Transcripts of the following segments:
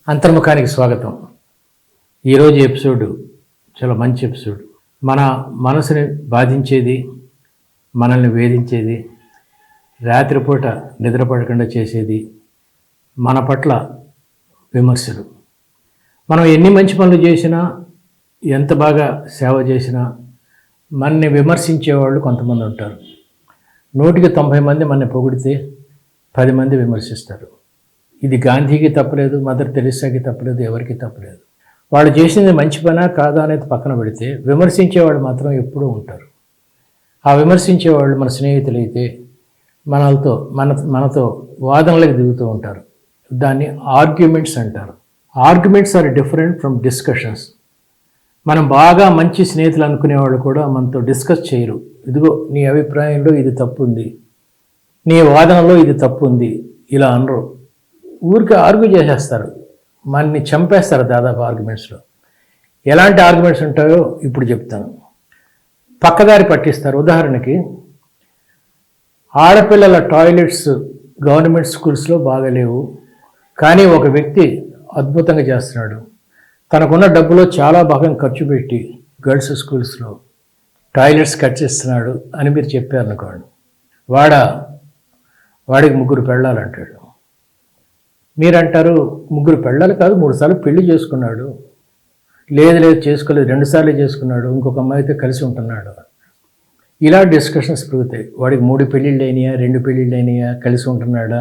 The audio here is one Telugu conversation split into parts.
అంతర్ముఖానికి స్వాగతం. ఈరోజు ఎపిసోడ్ చాలా మంచి ఎపిసోడ్. మన మనసుని బాధించేది, మనల్ని వేధించేది, రాత్రిపూట నిద్రపడకుండా చేసేది మన పట్ల విమర్శలు. మనం ఎన్ని మంచి పనులు చేసినా, ఎంత బాగా సేవ చేసినా మనని విమర్శించేవాళ్ళు కొంతమంది ఉంటారు. 100కి 90 మంది మనని పొగిడితే 10 మంది విమర్శిస్తారు. ఇది గాంధీకి తప్పలేదు, మదర్ తెరిసాకి తప్పలేదు, ఎవరికి తప్పలేదు. వాళ్ళు చేసింది మంచి పనా కాదా అనేది పక్కన పెడితే విమర్శించేవాళ్ళు మాత్రం ఎప్పుడూ ఉంటారు. ఆ విమర్శించేవాళ్ళు మన స్నేహితులైతే మనతో వాదనలకు దిగుతూ ఉంటారు. దాన్ని ఆర్గ్యుమెంట్స్ అంటారు. Arguments are different from discussions. మనం బాగా మంచి స్నేహితులు అనుకునేవాళ్ళు కూడా మనతో డిస్కస్ చేయరు. ఇదిగో నీ అభిప్రాయంలో ఇది తప్పు ఉంది, నీ వాదనలో ఇది తప్పు ఉంది, ఇలా అనరు. ఊరికి ఆర్గ్యూ చేసేస్తారు, మనని చంపేస్తారు దాదాపు ఆర్గ్యుమెంట్స్లో. ఎలాంటి ఆర్గ్యుమెంట్స్ ఉంటాయో ఇప్పుడు చెప్తాను. పక్కదారి పట్టిస్తారు. ఉదాహరణకి, ఆడపిల్లల టాయిలెట్స్ గవర్నమెంట్ స్కూల్స్లో బాగలేవు, కానీ ఒక వ్యక్తి అద్భుతంగా చేస్తున్నాడు. తనకున్న డబ్బులో చాలా భాగం ఖర్చు పెట్టి గర్ల్స్ స్కూల్స్లో టాయిలెట్స్ కట్టిస్తున్నాడు అని మీరు చెప్పారనుకోండి. వాడికి 3 పెళ్ళాలంటాడు. మీరంటారు 3 పెళ్ళాలు కాదు, 3 సార్లు పెళ్లి చేసుకున్నాడు. లేదు చేసుకోలేదు, 2 సార్లు చేసుకున్నాడు, ఇంకొక అమ్మాయితో కలిసి ఉంటున్నాడు. ఇలా డిస్కషన్స్ పెరుగుతాయి. వాడికి 3 పెళ్ళిళ్ళు అయినాయా, 2 పెళ్ళిళ్ళు అయినాయా, కలిసి ఉంటున్నాడా,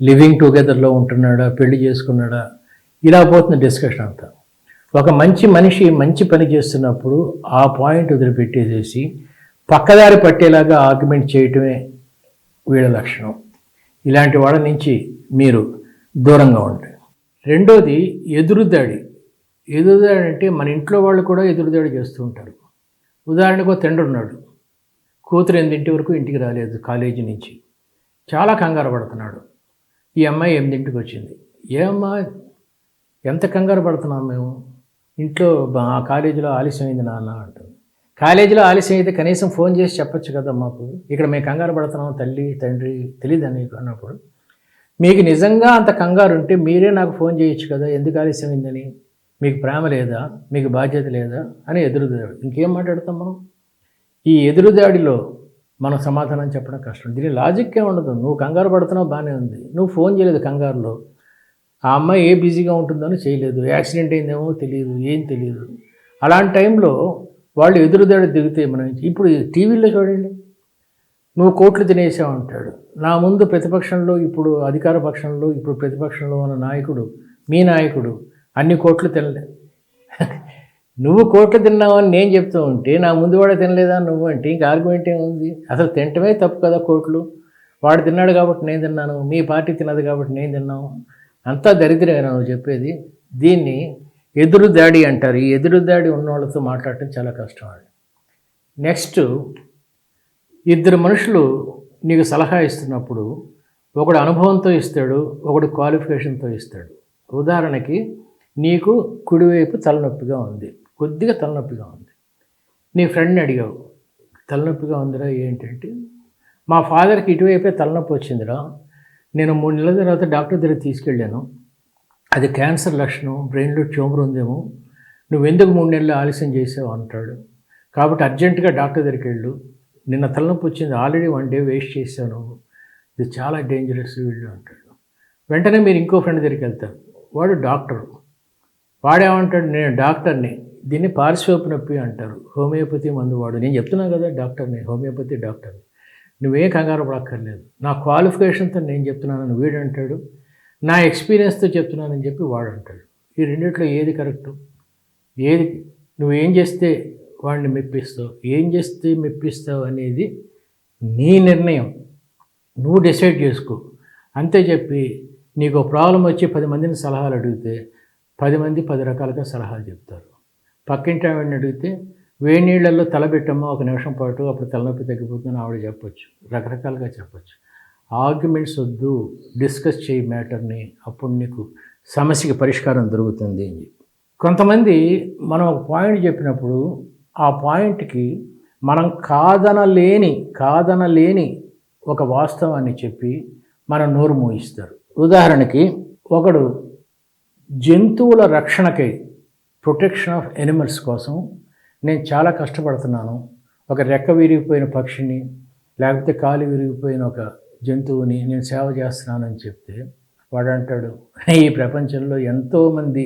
లివింగ్ టుగెదర్లో ఉంటున్నాడా, పెళ్లి చేసుకున్నాడా, ఇలా పోతుంది డిస్కషన్ అంతా. ఒక మంచి మనిషి మంచి పని చేస్తున్నప్పుడు ఆ పాయింట్ వదిలిపెట్టేసేసి పక్కదారి పట్టేలాగా ఆర్గ్యుమెంట్ చేయటమే వీళ్ళ లక్షణం. ఇలాంటి వాళ్ళ నుంచి మీరు దూరంగా ఉంటాయి. రెండోది ఎదురుదాడి. ఎదురుదాడి అంటే మన ఇంట్లో వాళ్ళు కూడా ఎదురుదాడి చేస్తూ ఉంటారు. ఉదాహరణకు తండ్రి ఉన్నాడు, కూతురు 8 వరకు ఇంటికి రాలేదు కాలేజీ నుంచి, చాలా కంగారు పడుతున్నాడు. ఈ అమ్మాయి 8ంటికి వచ్చింది. ఏమ్మా ఎంత కంగారు పడుతున్నాం మేము, ఇంట్లో కాలేజీలో ఆలస్యమైంది నాన్న అంటుంది. కాలేజీలో ఆలస్యం అయితే కనీసం ఫోన్ చేసి చెప్పచ్చు కదా మాకు, ఇక్కడ మేము కంగారు పడుతున్నాం తల్లి తండ్రి తెలియదా నీకు అన్నప్పుడు, మీకు నిజంగా అంత కంగారు ఉంటే మీరే నాకు ఫోన్ చేయొచ్చు కదా, ఎందుకు ఆలస్యమైందని, మీకు ప్రేమ లేదా, మీకు బాధ్యత లేదా అని ఎదురుదాడి. ఇంకేం మాట్లాడతాం మనం? ఈ ఎదురుదాడిలో మనం సమాధానం చెప్పడం కష్టం. దీని లాజిక్కే ఉండదు. నువ్వు కంగారు పడుతున్నావు బాగానే ఉంది, నువ్వు ఫోన్ చేయలేదు కంగారులో, ఆ అమ్మాయి ఏ బిజీగా ఉంటుందో చేయలేదు, యాక్సిడెంట్ అయిందేమో తెలియదు, ఏం తెలియదు. అలాంటి టైంలో వాళ్ళు ఎదురుదాడి దిగితే మనం ఇప్పుడు టీవీలో చూడండి, నువ్వు కోట్లు తినేసావు అంటాడు. నా ముందు ప్రతిపక్షంలో, ఇప్పుడు అధికార పక్షంలో, ఇప్పుడు ప్రతిపక్షంలో ఉన్న నాయకుడు, మీ నాయకుడు అన్ని కోట్లు తినలే. నువ్వు కోట్లు తిన్నావని నేను చెప్తూ ఉంటే నా ముందు వాడే తినలేదా నువ్వు అంటే ఇంక ఆర్గ్యుమెంట్ ఏముంది? అసలు తినటమే తప్పు కదా కోట్లు. వాడు తిన్నాడు కాబట్టి నేను తిన్నాను, మీ పార్టీ తిన్నది కాబట్టి నేను తిన్నాను, అంతా దరిద్రమేనా నువ్వు చెప్పేది? దీన్ని ఎదురుదాడి అంటారు. ఈ ఎదురుదాడి ఉన్న వాళ్ళతో మాట్లాడటం చాలా కష్టం అండి. నెక్స్ట్, 2 మనుషులు నీకు సలహా ఇస్తున్నప్పుడు ఒకడు అనుభవంతో ఇస్తాడు, ఒకడు క్వాలిఫికేషన్తో ఇస్తాడు. ఉదాహరణకి, నీకు కుడివైపు తలనొప్పిగా ఉంది, కొద్దిగా తలనొప్పిగా ఉంది. నీ ఫ్రెండ్ని అడిగావు, తలనొప్పిగా ఉందిరా ఏంటంటే, మా ఫాదర్కి ఇటువైపే తలనొప్పి వచ్చిందిరా, నేను 3 నెలల తర్వాత డాక్టర్ దగ్గర తీసుకెళ్ళాను, అది క్యాన్సర్ లక్షణం, బ్రెయిన్లో ట్యూమర్ ఉందేమో, నువ్వెందుకు 3 నెలలు ఆలస్యం చేసావు అంటాడు. కాబట్టి అర్జెంటుగా డాక్టర్ దగ్గరికి వెళ్ళు, నిన్న తలనొప్పి వచ్చింది, ఆల్రెడీ 1 డే వేస్ట్ చేశాను, ఇది చాలా డేంజరస్ వీళ్ళు అంటాడు. వెంటనే మీరు ఇంకో ఫ్రెండ్ దగ్గరికి వెళ్తారు, వాడు డాక్టరు. వాడేమంటాడు, నేను డాక్టర్ని, దీన్ని పార్శ్వపు నొప్పి అంటారు, హోమియోపతి మందు వాడు. నేను చెప్తున్నాను కదా డాక్టర్ని, హోమియోపతి డాక్టర్ని, నువ్వేం కంగారు పడక్కర్లేదు, నా క్వాలిఫికేషన్తో నేను చెప్తున్నానని వీడు అంటాడు, నా ఎక్స్పీరియన్స్తో చెప్తున్నానని చెప్పి వాడు అంటాడు. ఈ రెండిట్లో ఏది కరెక్టు? ఏది నువ్వేం చేస్తే వాడిని మెప్పిస్తావు, ఏం చేస్తే మెప్పిస్తావు అనేది నీ నిర్ణయం, నువ్వు డిసైడ్ చేసుకో. అంతే చెప్పి నీకు ప్రాబ్లం వచ్చి 10 మందిని సలహాలు అడిగితే 10 మంది 10 రకాలుగా సలహాలు చెప్తారు. పక్కింటి ఆవిడని అడిగితే వేడి నీళ్ళల్లో తలబెట్టమ్మా 1 నిమిషం పాటు, అప్పుడు తలనొప్పి తగ్గిపోతుందని ఆవిడ చెప్పచ్చు, రకరకాలుగా చెప్పచ్చు. ఆర్గ్యుమెంట్స్ వద్దు, డిస్కస్ చేయి మ్యాటర్ని, అప్పుడు నీకు సమస్యకి పరిష్కారం దొరుకుతుంది అని చెప్పి. కొంతమంది మనం ఒక పాయింట్ చెప్పినప్పుడు ఆ పాయింట్కి మనం కాదనలేని ఒక వాస్తవాన్ని చెప్పి మన నోరు మోయిస్తారు. ఉదాహరణకి, ఒకడు జంతువుల రక్షణకై, ప్రొటెక్షన్ ఆఫ్ ఎనిమల్స్ కోసం నేను చాలా కష్టపడుతున్నాను. ఒక రెక్క విరిగిపోయిన పక్షిని, లేకపోతే కాలు విరిగిపోయిన ఒక జంతువుని నేను సేవ చేస్తున్నానని చెప్తే వాడు అంటాడు, ఈ ప్రపంచంలో ఎంతోమంది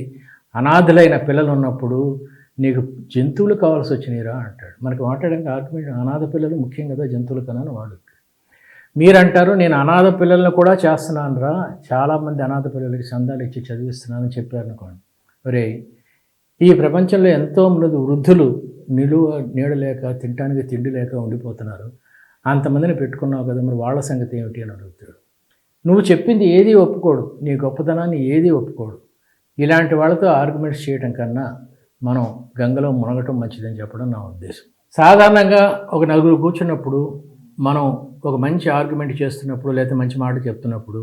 అనాథలైన పిల్లలు ఉన్నప్పుడు నీకు జంతువులు కావాల్సి వచ్చినాయిరా అంటాడు. మనకు మాట్లాడడానికి ఆర్గ్యుమెంట్, అనాథ పిల్లలు ముఖ్యం కదా జంతువుల కన్నా వాడు. మీరంటారు నేను అనాథ పిల్లలను కూడా చేస్తున్నాను రా, చాలామంది అనాథ పిల్లలకి సందాలు ఇచ్చి చదివిస్తున్నానని చెప్పారు అనుకోండి. ఒరే, ఈ ప్రపంచంలో ఎంతోమంది వృద్ధులు నిలువ నీడ లేక, తినడానికి తిండి లేక ఉండిపోతున్నారు. అంతమందిని పెట్టుకున్నావు కదా, మరి వాళ్ళ సంగతి ఏమిటి అని అడుగుతాడు. నువ్వు చెప్పింది ఏది ఒప్పుకోడు, నీ గొప్పతనాన్ని ఏది ఒప్పుకోడు. ఇలాంటి వాళ్ళతో ఆర్గ్యుమెంట్స్ చేయడం కన్నా మనం గంగలో మునగటం మంచిదని చెప్పడం నా ఉద్దేశం. సాధారణంగా ఒక నలుగురు కూర్చున్నప్పుడు మనం ఒక మంచి ఆర్గ్యుమెంట్ చేస్తున్నప్పుడు, లేకపోతే మంచి మాట చెప్తున్నప్పుడు,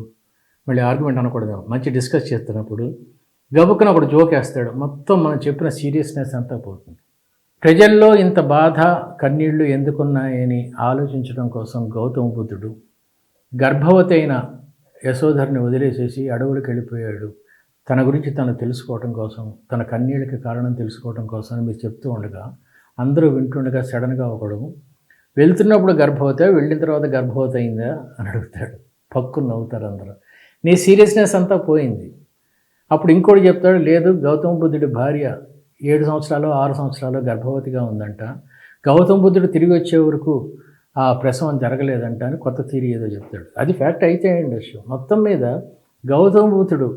మళ్ళీ ఆర్గ్యుమెంట్ అనకూడదు, మంచి డిస్కస్ చేస్తున్నప్పుడు గబుక్కున ఒకడు జోక్ వేస్తాడు, మొత్తం మనం చెప్పిన సీరియస్నెస్ అంతా పోతుంది. ప్రజల్లో ఇంత బాధ, కన్నీళ్లు ఎందుకున్నాయని ఆలోచించడం కోసం గౌతమ బుద్ధుడు గర్భవతి అయిన యశోధర్ని వదిలేసేసి అడవులకు వెళ్ళిపోయాడు. తన గురించి తను తెలుసుకోవడం కోసం, తన కన్నీళ్ళకి కారణం తెలుసుకోవడం కోసం అని మీరు చెప్తూ ఉండగా, అందరూ వింటుండగా సడన్గా ఒకడు వెళ్తున్నప్పుడు గర్భవతి, వెళ్ళిన తర్వాత గర్భవతి అయిందా అని అడుగుతాడు. పక్కున నవ్వుతారు అందరూ. నీ సీరియస్నెస్ అంతా పోయింది. అప్పుడు ఇంకోటి చెప్తాడు, లేదు గౌతమ బుద్ధుడి భార్య 7 సంవత్సరాలు 6 సంవత్సరాలు గర్భవతిగా ఉందంట, గౌతమ బుద్ధుడు తిరిగి వచ్చే వరకు ఆ ప్రసవం జరగలేదంట అని కొత్త థియరీ ఏదో చెప్తాడు. అది ఫ్యాక్ట్ అయితే విషయం. మొత్తం మీద గౌతమ బుద్ధుడు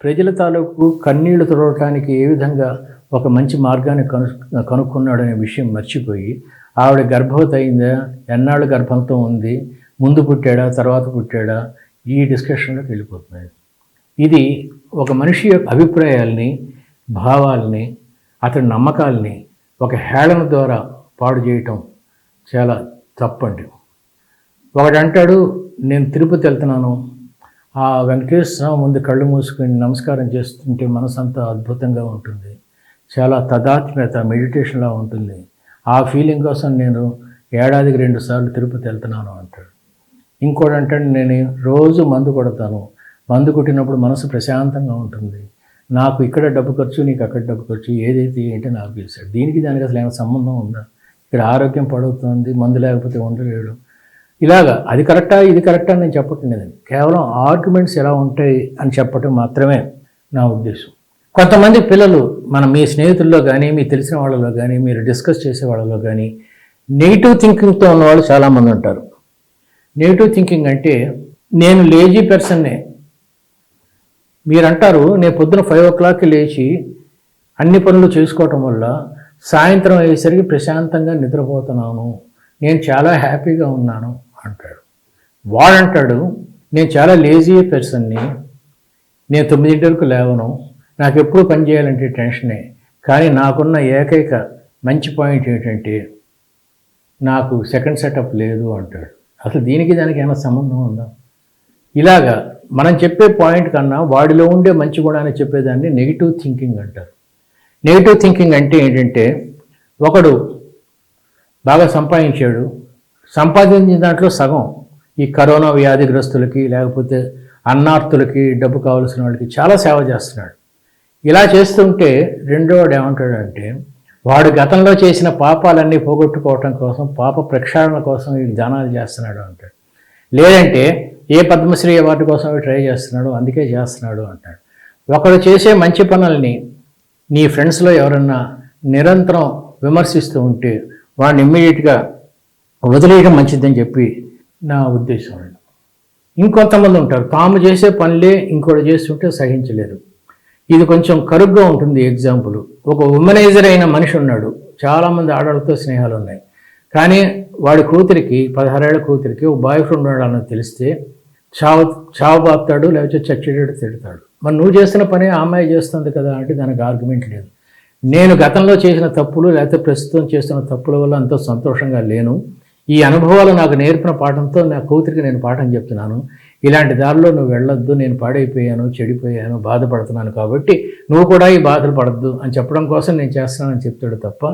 ప్రజల తాలూకు కన్నీళ్లు తుడవటానికి ఏ విధంగా ఒక మంచి మార్గాన్ని కనుక్కున్నాడనే విషయం మర్చిపోయి, ఆవిడ గర్భవతి అయిందా, ఎన్నాళ్ళు గర్భంతో ఉంది, ముందు పుట్టాడా తర్వాత పుట్టాడా, ఈ డిస్కషన్లోకి వెళ్ళిపోతున్నాయి. ఇది ఒక మనిషి యొక్క అభిప్రాయాల్ని, భావాల్ని, అతని నమ్మకాల్ని ఒక హేళన ద్వారా పాడు చేయటం చాలా తప్పండి. ఒకడంటాడు, నేను తిరుపతి వెళ్తున్నాను, ఆ వెంకటేశ్వర స్వామి ముందు కళ్ళు మూసుకొని నమస్కారం చేస్తుంటే మనసంతా అద్భుతంగా ఉంటుంది, చాలా తదాత్మ్యత, మెడిటేషన్లా ఉంటుంది, ఆ ఫీలింగ్ కోసం నేను ఏడాదికి 2 సార్లు తిరుపతి వెళ్తున్నాను అంటాడు. ఇంకోటి అంటాడు, నేను రోజు మందు కొడతాను, మందు కొట్టినప్పుడు మనసు ప్రశాంతంగా ఉంటుంది, నాకు ఇక్కడ డబ్బు ఖర్చు, నీకు అక్కడ డబ్బు ఖర్చు, ఏదైతే ఏంటో నాకు తెలిసాడు. దీనికి దానికి అసలు ఏమైనా సంబంధం ఉందా? ఇక్కడ ఆరోగ్యం పడుతుంది, మందు లేకపోతే ఉండలేడు. ఇలాగా అది కరెక్టా ఇది కరెక్టా అని నేను చెప్పటం లేదండి. కేవలం ఆర్గ్యుమెంట్స్ ఎలా ఉంటాయి అని చెప్పటం మాత్రమే నా ఉద్దేశం. కొంతమంది పిల్లలు మీ స్నేహితుల్లో కానీ, మీ తెలిసిన వాళ్ళలో కానీ, మీరు డిస్కస్ చేసే వాళ్ళలో కానీ నెగిటివ్ థింకింగ్తో ఉన్నవాళ్ళు చాలామంది ఉంటారు. నెగిటివ్ థింకింగ్ అంటే, నేను లేజీ పర్సన్నే. మీరంటారు, నేను పొద్దున 5 o'clockకి లేచి అన్ని పనులు చేసుకోవటం వల్ల సాయంత్రం అయ్యేసరికి ప్రశాంతంగా నిద్రపోతున్నాను, నేను చాలా హ్యాపీగా ఉన్నాను అంటాడు. వాడంటాడు, నేను చాలా లేజీ పర్సన్ని, నేను 9 వరకు లేవను, నాకు ఎప్పుడు పని చేయాలంటే టెన్షనే, కానీ నాకున్న ఏకైక మంచి పాయింట్ ఏంటంటే నాకు సెకండ్ సెటప్ లేదు అంటాడు. అసలు దీనికి దానికి ఏమైనా సంబంధం ఉందా? ఇలాగా మనం చెప్పే పాయింట్ కన్నా వాడిలో ఉండే మంచి గుణాన్ని చెప్పేదాన్ని నెగిటివ్ థింకింగ్ అంటారు. నెగిటివ్ థింకింగ్ అంటే ఏంటంటే, ఒకడు బాగా సంపాదించాడు, సంపాదించిన దాంట్లో సగం ఈ కరోనా వ్యాధిగ్రస్తులకి, లేకపోతే అన్నార్థులకి, డబ్బు కావాల్సిన వాళ్ళకి చాలా సేవ చేస్తున్నాడు. ఇలా చేస్తుంటే రెండోవాడు ఏమంటాడంటే, వాడు గతంలో చేసిన పాపాలన్నీ పోగొట్టుకోవటం కోసం, పాప ప్రక్షాళన కోసం ఈ దానాలు చేస్తున్నాడు అంటాడు. లేదంటే ఏ పద్మశ్రీ అవార్డు కోసం ట్రై చేస్తున్నాడు, అందుకే చేస్తున్నాడు అంటాడు. ఒకడు చేసే మంచి పనుల్ని నీ ఫ్రెండ్స్లో ఎవరన్నా నిరంతరం విమర్శిస్తూ ఉంటే వాడిని ఇమ్మీడియట్గా వదిలేయడం మంచిదని చెప్పి నా ఉద్దేశం. ఇంకొంతమంది ఉంటారు, తాము చేసే పనులే ఇంకోటి చేస్తుంటే సహించలేరు. ఇది కొంచెం కరుగ్గా ఉంటుంది. ఎగ్జాంపుల్, ఒక ఉమెనైజర్ అయిన మనిషి ఉన్నాడు, చాలామంది ఆడవాళ్ళతో స్నేహాలు ఉన్నాయి, కానీ వాడి కూతురికి, 16 ఏళ్ల కూతురికి ఒక బాయ్ ఫ్రెండ్ ఉన్నాడని తెలిస్తే చావు బాపుతాడు, లేకపోతే చచ్చేటట్టు తిడతాడు. మరి నువ్వు చేస్తున్న పని ఆ అమ్మాయి చేస్తుంది కదా అంటే దానికి ఆర్గ్యుమెంట్ లేదు. నేను గతంలో చేసిన తప్పులు, లేకపోతే ప్రస్తుతం చేస్తున్న తప్పుల వల్ల అంత సంతోషంగా లేను, ఈ అనుభవాలు నాకు నేర్పిన పాఠంతో నా కూతురికి నేను పాఠం చెప్తున్నాను, ఇలాంటి దారిలో నువ్వు వెళ్ళొద్దు, నేను పాడైపోయాను, చెడిపోయాను, బాధపడుతున్నాను, కాబట్టి నువ్వు కూడా ఈ బాధలు పడద్దు అని చెప్పడం కోసం నేను చేస్తున్నానని చెప్తాడు తప్ప,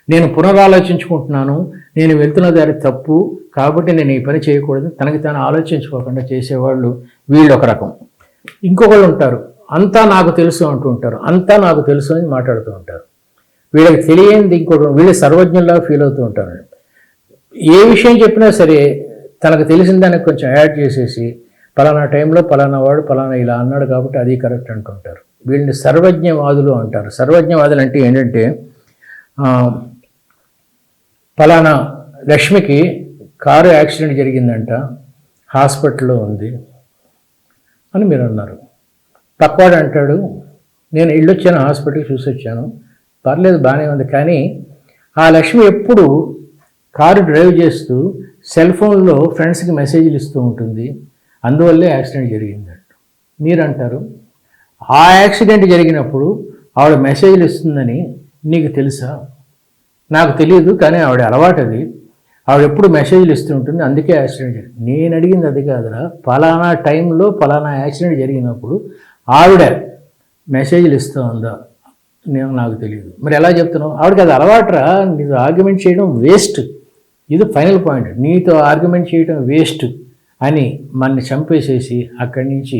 నేను పునరాలోచించుకుంటున్నాను, నేను వెళ్తున్న దారి తప్పు కాబట్టి నేను ఈ పని చేయకూడదు తనకి తాను ఆలోచించుకోకుండా చేసేవాళ్ళు వీళ్ళు ఒక రకం. ఇంకొకళ్ళు ఉంటారు, అంతా నాకు తెలుసు అంటూ ఉంటారు, అంతా నాకు తెలుసు అని మాట్లాడుతూ ఉంటారు. వీళ్ళకి తెలియనిది ఇంకోటి, వీళ్ళు సర్వజ్ఞుల్లా ఫీల్ అవుతూ ఉంటారు. ఏ విషయం చెప్పినా సరే తనకు తెలిసిన దానికి కొంచెం యాడ్ చేసేసి పలానా టైంలో పలానా వాడు పలానా ఇలా అన్నాడు కాబట్టి అది కరెక్ట్ అంటుంటారు. వీళ్ళని సర్వజ్ఞవాదులు అంటారు. సర్వజ్ఞవాదులు అంటే ఏంటంటే పలానా లక్ష్మికి కారు యాక్సిడెంట్ జరిగిందంట, హాస్పిటల్లో ఉంది అని మీరు అన్నారు. పక్కవాడు అంటాడు నేను వెళ్ళొచ్చాను, హాస్పిటల్కి చూసి వచ్చాను, పర్లేదు బాగానే ఉంది, కానీ ఆ లక్ష్మి ఎప్పుడు కారు డ్రైవ్ చేస్తూ సెల్ ఫోన్లో ఫ్రెండ్స్కి మెసేజ్లు ఇస్తూ ఉంటుంది, అందువల్లే యాక్సిడెంట్ జరిగిందంట. మీరు అంటారు ఆ యాక్సిడెంట్ జరిగినప్పుడు ఆవిడ మెసేజ్లు ఇస్తుందని నీకు తెలుసా? నాకు తెలియదు, కానీ ఆవిడ అలవాటు అది, ఆవిడ ఎప్పుడు మెసేజ్లు ఇస్తూ ఉంటుంది, అందుకే యాక్సిడెంట్ జరిగింది. నేను అడిగింది అది కాదురా, పలానా టైంలో పలానా యాక్సిడెంట్ జరిగినప్పుడు ఆవిడ మెసేజ్లు ఇస్తూ ఉందా? నాకు తెలియదు. మరి ఎలా చెప్తున్నావు? ఆవిడకి అది అలవాటురా, నీతో ఆర్గ్యుమెంట్ చేయడం వేస్ట్, ఇది ఫైనల్ పాయింట్, నీతో ఆర్గ్యుమెంట్ చేయడం వేస్ట్ అని మనని చంపేసేసి అక్కడి నుంచి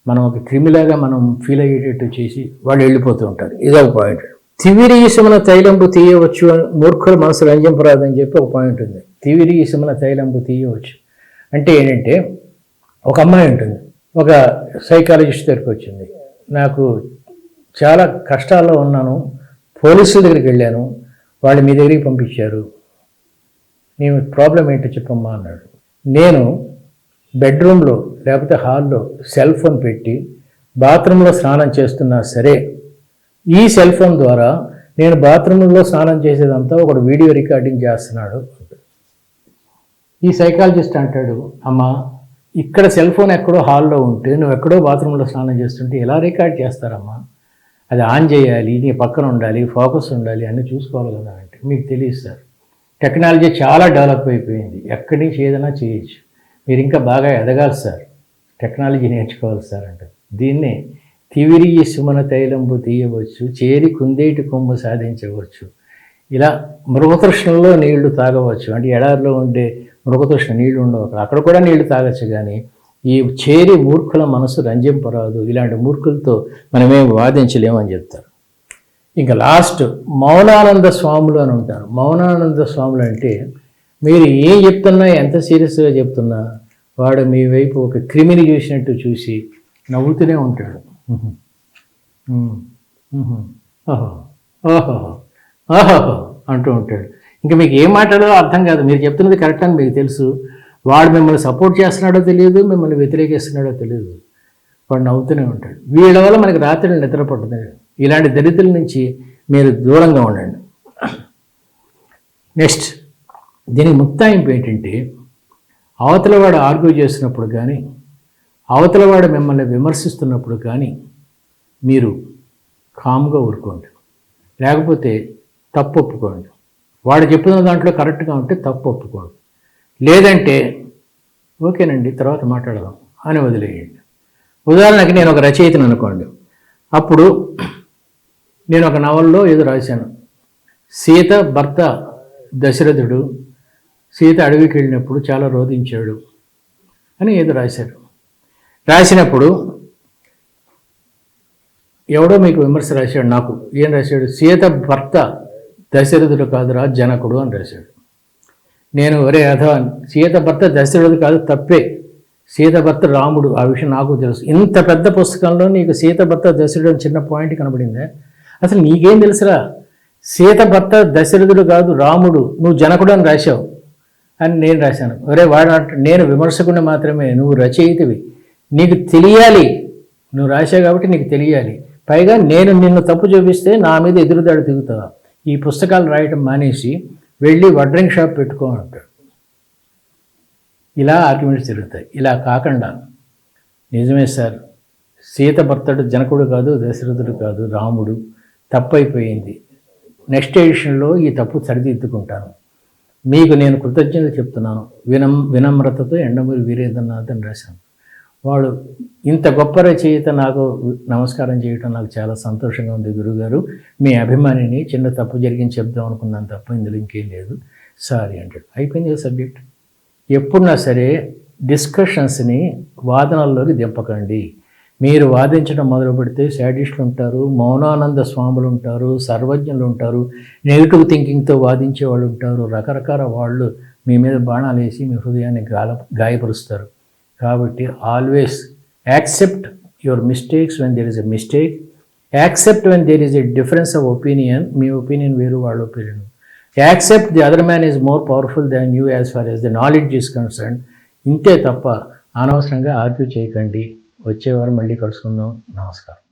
మనం ఒక క్రిమిలాగా మనం ఫీల్ అయ్యేటట్టు చేసి వాళ్ళు వెళ్ళిపోతూ ఉంటారు. ఇదొక పాయింట్. తివిరి ఇసుమన తైలంపు తీయవచ్చు అని మూర్ఖుల మనసు రంజింపరాదు అని చెప్పి ఒక పాయింట్ ఉంది. తివిరి ఇసుమన తైలంపు తీయవచ్చు అంటే ఏంటంటే, ఒక అమ్మాయి ఉంటుంది, ఒక సైకాలజిస్ట్ దగ్గరికి వచ్చింది, నాకు చాలా కష్టాల్లో ఉన్నాను, పోలీసుల దగ్గరికి వెళ్ళాను, వాళ్ళు మీ దగ్గరికి పంపించారు, నేను ప్రాబ్లం ఏంటో చెప్పమ్మా అన్నాడు. నేను బెడ్రూమ్లో లేకపోతే హాల్లో సెల్ ఫోన్ పెట్టి బాత్రూంలో స్నానం చేస్తున్నా సరే, ఈ సెల్ ఫోన్ ద్వారా నేను బాత్రూంలో స్నానం చేసేదంతా ఒకడు వీడియో రికార్డింగ్ చేస్తున్నాడు. ఈ సైకాలజిస్ట్ అంటాడు, అమ్మా ఇక్కడ సెల్ ఫోన్ ఎక్కడో హాల్లో ఉంటే నువ్వు ఎక్కడో బాత్రూంలో స్నానం చేస్తుంటే ఎలా రికార్డ్ చేస్తారమ్మా? అది ఆన్ చేయాలి, నీ పక్కన ఉండాలి, ఫోకస్ ఉండాలి, అన్నీ చూసుకోవాలి కదా అంటే మీకు తెలియదు సార్. టెక్నాలజీ చాలా డెవలప్ అయిపోయింది, ఎక్కడి నుంచి ఏదైనా చేయొచ్చు, మీరు ఇంకా బాగా ఎదగాలి సార్, టెక్నాలజీ నేర్చుకోవాలి సార్ అంటే. దీన్నే తివిరి సుమన తైలంబు తీయవచ్చు, చేరి కుందేటి కొమ్ము సాధించవచ్చు, ఇలా మృగతృష్ణంలో నీళ్లు తాగవచ్చు. అంటే ఎడారిలో ఉండే మృగతృష్ణ నీళ్లు ఉండవు, అక్కడ కూడా నీళ్లు తాగచ్చు, కానీ ఈ చేరి మూర్ఖుల మనసు రంజింపరాదు, ఇలాంటి మూర్ఖులతో మనమేం వాదించలేమని చెప్తారు. ఇంకా లాస్ట్ మౌనానంద స్వాములు అని ఉంటారు. మౌనానంద స్వాములు అంటే మీరు ఏం చెప్తున్నా, ఎంత సీరియస్గా చెప్తున్నా, వాడు మీ వైపు ఒక క్రిమిని చూసినట్టు చూసి నవ్వుతూనే ఉంటాడు. ఓహో ఓహో ఓహో అంటూ ఉంటాడు. ఇంకా మీకు ఏం మాట్లాడాలో అర్థం కాదు, మీరు చెప్తున్నది కరెక్ట్ అని మీకు తెలుసు, వాడు మిమ్మల్ని సపోర్ట్ చేస్తున్నాడో తెలియదు, మిమ్మల్ని వ్యతిరేకిస్తున్నాడో తెలియదు, వాడు నవ్వుతూనే ఉంటాడు. వీళ్ళ వల్ల మనకి రాత్రి నిద్ర పడుతుంది. ఇలాంటి దళితుల నుంచి మీరు దూరంగా ఉండండి. నెక్స్ట్ దీనికి ముక్తాయింపు ఏంటంటే, అవతలవాడు ఆర్గ్యూ చేస్తున్నప్పుడు కానీ, అవతలవాడు మిమ్మల్ని విమర్శిస్తున్నప్పుడు కానీ మీరు కామ్గా ఊరుకోండి, లేకపోతే తప్పు ఒప్పుకోండి. వాడు చెప్పిన దాంట్లో కరెక్ట్గా ఉంటే తప్పు ఒప్పుకోండి, లేదంటే ఓకేనండి తర్వాత మాట్లాడదాం అని వదిలేయండి. ఉదాహరణకి నేను ఒక రచయితను అనుకోండి, అప్పుడు నేను ఒక నవల్లో ఏదో రాశాను, సీత భర్త దశరథుడు సీత అడవికి వెళ్ళినప్పుడు చాలా రోధించాడు అని ఏదో రాశాడు. రాసినప్పుడు ఎవడో మీకు విమర్శ రాశాడు, నాకు ఏం రాశాడు, సీత భర్త దశరథుడు కాదురా జనకుడు అని రాశాడు. నేను ఒరే అథవా, సీత భర్త దశరథుడు కాదు, తప్పే, సీత భర్త రాముడు, ఆ విషయం నాకు తెలుసు. ఇంత పెద్ద పుస్తకంలో నీకు సీత భర్త దశరథుడు చిన్న పాయింట్ కనబడిందే, అసలు నీకేం తెలుసురా, సీత భర్త దశరథుడు కాదు రాముడు, నువ్వు జనకుడు అని రాశావు అని నేను రాశాను. ఒరే వాడు, నేను విమర్శకుడిని మాత్రమే, నువ్వు రచయితవి, నీకు తెలియాలి, నువ్వు రాశావు కాబట్టి నీకు తెలియాలి, పైగా నేను నిన్ను తప్పు చూపిస్తే నా మీద ఎదురుదాడి తిరుగుతావా, ఈ పుస్తకాలు రాయటం మానేసి వెళ్ళి వడ్రింగ్ షాప్ పెట్టుకో అంటాడు. ఇలా ఆర్గ్యుమెంట్స్ జరుగుతాయి. ఇలా కాకుండా నిజమే సార్, సీత భర్తడు జనకుడు కాదు, దశరథుడు కాదు, రాముడు, తప్పు అయిపోయింది, నెక్స్ట్ ఎడిషన్లో ఈ తప్పు సరిదిద్దుకుంటాను, మీకు నేను కృతజ్ఞతలు చెప్తున్నాను, వినమ్రతతో ఎండమూరి వీరేంద్రనాథ్ అని రాశాను. వాడు ఇంత గొప్ప రచయిత నాకు నమస్కారం చేయటం నాకు చాలా సంతోషంగా ఉంది గురుగారు, మీ అభిమానిని, చిన్న తప్పు జరిగింది చెప్దాం అనుకున్నాను తప్ప ఇందులో ఇంకేం లేదు, సారీ అంటాడు. అయిపోయింది సబ్జెక్ట్. ఎప్పుడున్నా సరే డిస్కషన్స్ని వాదనల్లోకి దింపకండి. మీరు వాదించడం మొదలు పెడితే శాడిస్టులు ఉంటారు, మౌనానంద స్వాములు ఉంటారు, సర్వజ్ఞులు ఉంటారు, నెగిటివ్ థింకింగ్తో వాదించే వాళ్ళు ఉంటారు, రకరకాల వాళ్ళు మీ మీద బాణాలు వేసి మీ హృదయాన్ని గాయపరుస్తారు. కాబట్టి always accept your mistakes when there is a mistake, accept when there is a difference of opinion. మీ ఒపీనియన్ వేరు, వాళ్ళ opinion. Accept the other man is more powerful than you as far as the knowledge is concern. ఇంతే తప్ప అనవసరంగా ఆర్గ్యూ చేయకండి. వచ్చేవారం మళ్ళీ కలుసుకుందాం. నమస్కారం.